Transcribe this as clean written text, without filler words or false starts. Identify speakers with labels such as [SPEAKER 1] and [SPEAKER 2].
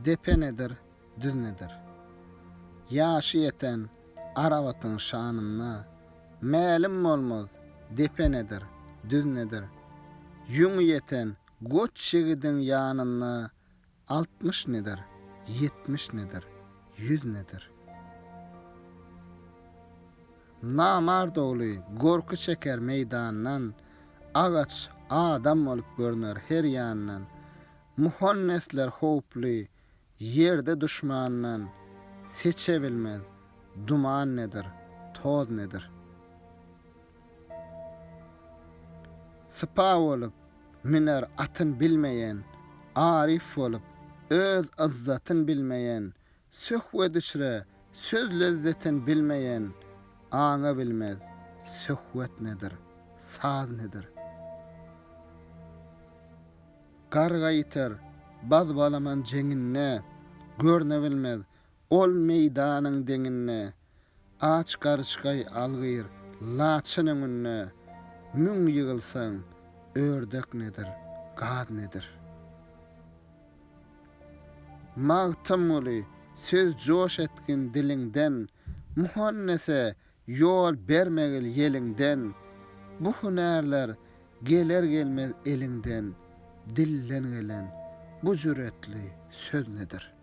[SPEAKER 1] depe nedir, düz nedir? Ýaşy ýeten arawatyň şanyna mälim bolmaz, depe nedir, düz nedir? Ýüňi ýeten goç şegidiň ýanyna 60 nedir, 70 nedir, 100 nedir? Namard ogly gorky çeker meýdandan, agaç adam bolup görünür her ýandan. Muhannesler howply, ýerde düşmandan, seçe bilmez, duman nedir, toz nedir? Sıpa bolup, miner atyn bilmeýän, arif bolup, öz izzatyn bilmeýän, söhwe düşre, söz lezzetin bilmeýän, aňa bilmez, söhwet nedir, saz nedir? Garga ýiter, baz balaman jeňinne, görne bilmez, ol meýdanyň deňinne, aç garçgaý algyr, laçynyň önüne, müň ýygylsaň, ördek nedir, gaz nedir? Magtym oly, söz joş etgin diliňden, muhannese ýol bermegil ýeliňden, bu hünärler geler gelmez eliňden, dillen gelen bu jüretli söz nedir?